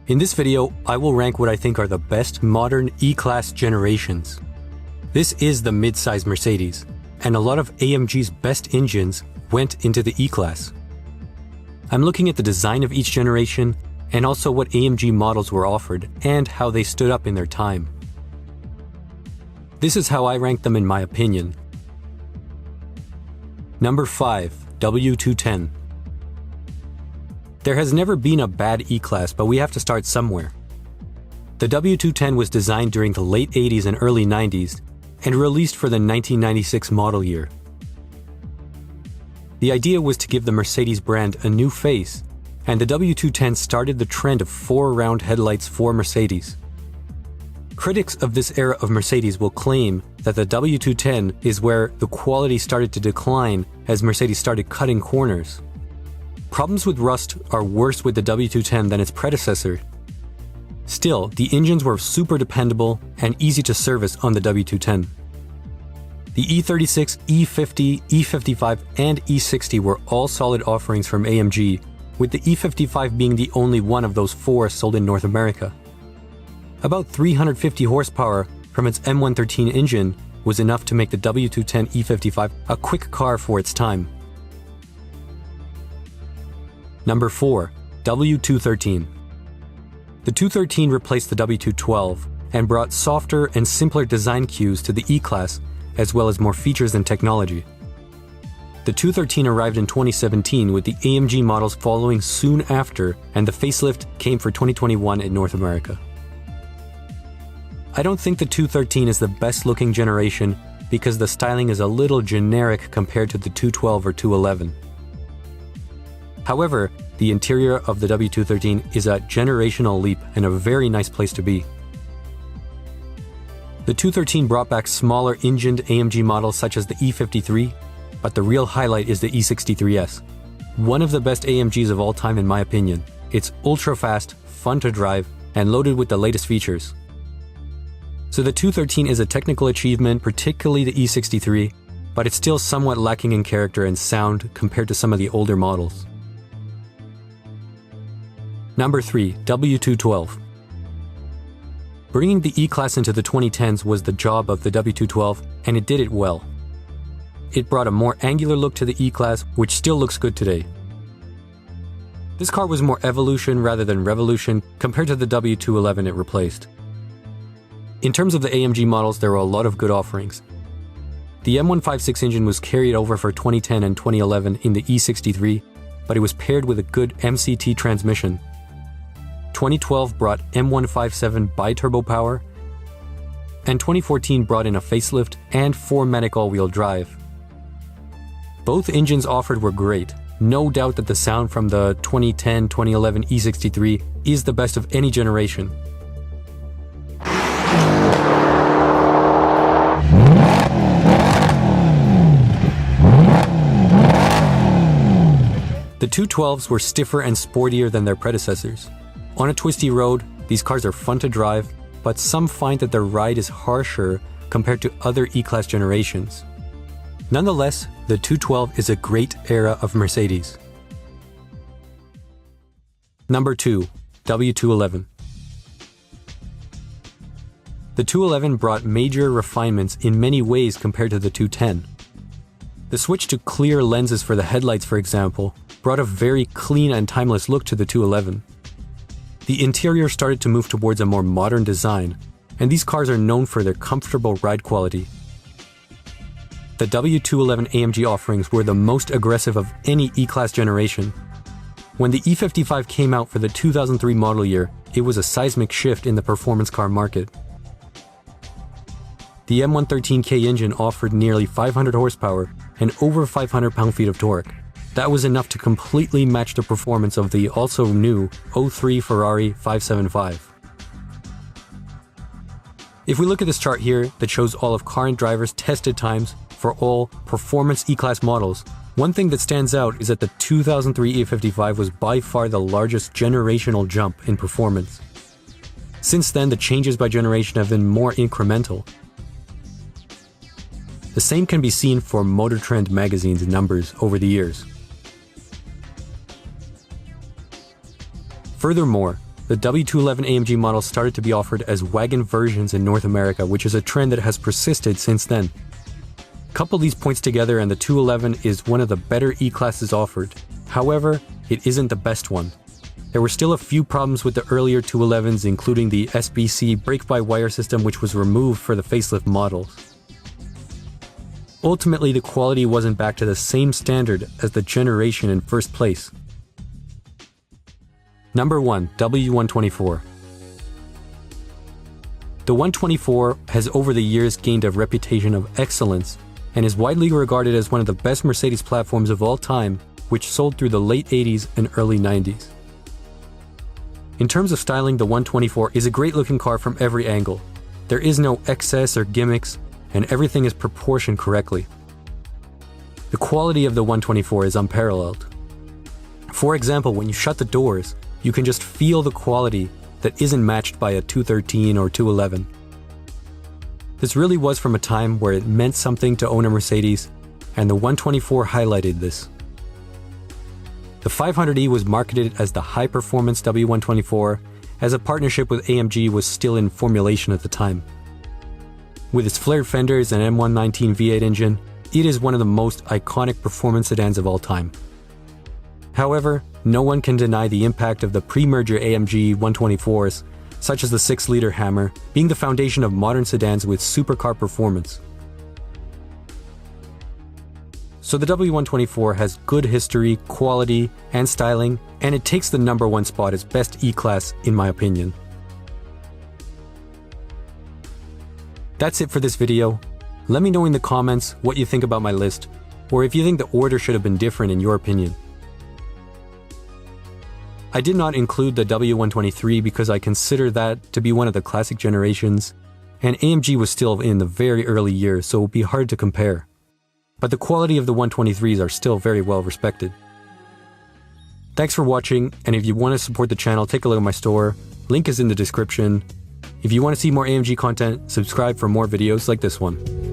In this video, I will rank what I think are the best modern E-Class generations. This is the mid-size Mercedes, and a lot of AMG's best engines went into the E-Class. I'm looking at the design of each generation, and also what AMG models were offered, and how they stood up in their time. This is how I rank them in my opinion. Number 5, W210. There has never been a bad E-Class, but we have to start somewhere. The W210 was designed during the late 80s and early 90s and released for the 1996 model year. The idea was to give the Mercedes brand a new face, and the W210 started the trend of 4-round headlights for Mercedes. Critics of this era of Mercedes will claim that the W210 is where the quality started to decline as Mercedes started cutting corners. Problems with rust are worse with the W210 than its predecessor. Still, the engines were super dependable and easy to service on the W210. The E36, E50, E55, and E60 were all solid offerings from AMG, with the E55 being the only one of those 4 sold in North America. About 350 horsepower from its M113 engine was enough to make the W210 E55 a quick car for its time. Number 4, W213. The 213 replaced the W212 and brought softer and simpler design cues to the E-Class, as well as more features and technology. The 213 arrived in 2017 with the AMG models following soon after, and the facelift came for 2021 in North America. I don't think the 213 is the best looking generation because the styling is a little generic compared to the 212 or 211. However, the interior of the W213 is a generational leap and a very nice place to be. The 213 brought back smaller engined AMG models such as the E53, but the real highlight is the E63s. One of the best AMGs of all time in my opinion. It's ultra fast, fun to drive, and loaded with the latest features. So the 213 is a technical achievement, particularly the E63, but it's still somewhat lacking in character and sound compared to some of the older models. Number 3, W212. Bringing the E-Class into the 2010s was the job of the W212, and it did it well. It brought a more angular look to the E-Class, which still looks good today. This car was more evolution rather than revolution compared to the W211 it replaced. In terms of the AMG models, there were a lot of good offerings. The M156 engine was carried over for 2010 and 2011 in the E63, but it was paired with a good MCT transmission. 2012 brought M157 bi-turbo power, and 2014 brought in a facelift and 4MATIC all-wheel drive. Both engines offered were great. No doubt that the sound from the 2010-2011 E63 is the best of any generation. The 212s were stiffer and sportier than their predecessors. On a twisty road, these cars are fun to drive, but some find that their ride is harsher compared to other E-Class generations. Nonetheless, the 212 is a great era of Mercedes. Number 2, W211. The 211 brought major refinements in many ways compared to the 210. The switch to clear lenses for the headlights, for example, brought a very clean and timeless look to the 211. The interior started to move towards a more modern design, and these cars are known for their comfortable ride quality. The W211 AMG offerings were the most aggressive of any E-Class generation. When the E55 came out for the 2003 model year, it was a seismic shift in the performance car market. The M113K engine offered nearly 500 horsepower and over 500 pound-feet of torque. That was enough to completely match the performance of the also new 03 Ferrari 575. If we look at this chart here that shows all of car and drivers' tested times for all performance E-Class models, one thing that stands out is that the 2003 E55 was by far the largest generational jump in performance. Since then, the changes by generation have been more incremental. The same can be seen for Motor Trend magazine's numbers over the years. Furthermore, the W211 AMG models started to be offered as wagon versions in North America, which is a trend that has persisted since then. Couple these points together and the 211 is one of the better E-classes offered. However, it isn't the best one. There were still a few problems with the earlier 211s, including the SBC brake-by-wire system, which was removed for the facelift models. Ultimately, the quality wasn't back to the same standard as the generation in first place. Number 1. W124. The 124 has over the years gained a reputation of excellence and is widely regarded as one of the best Mercedes platforms of all time, which sold through the late 80s and early 90s. In terms of styling, the 124 is a great-looking car from every angle. There is no excess or gimmicks, and everything is proportioned correctly. The quality of the 124 is unparalleled. For example, when you shut the doors, you can just feel the quality that isn't matched by a 213 or 211. This really was from a time where it meant something to own a Mercedes, and the 124 highlighted this. The 500e was marketed as the high-performance W124, as a partnership with AMG was still in formulation at the time. With its flared fenders and M119 V8 engine, it is one of the most iconic performance sedans of all time. However, no one can deny the impact of the pre-merger AMG 124s, such as the 6-liter Hammer, being the foundation of modern sedans with supercar performance. So the W124 has good history, quality, and styling, and it takes the number 1 spot as best E-Class in my opinion. That's it for this video. Let me know in the comments what you think about my list, or if you think the order should have been different in your opinion. I did not include the W123 because I consider that to be one of the classic generations, and AMG was still in the very early years, so it would be hard to compare. But the quality of the 123s are still very well respected. Thanks for watching, and if you want to support the channel, take a look at my store. Link is in the description. If you want to see more AMG content, subscribe for more videos like this one.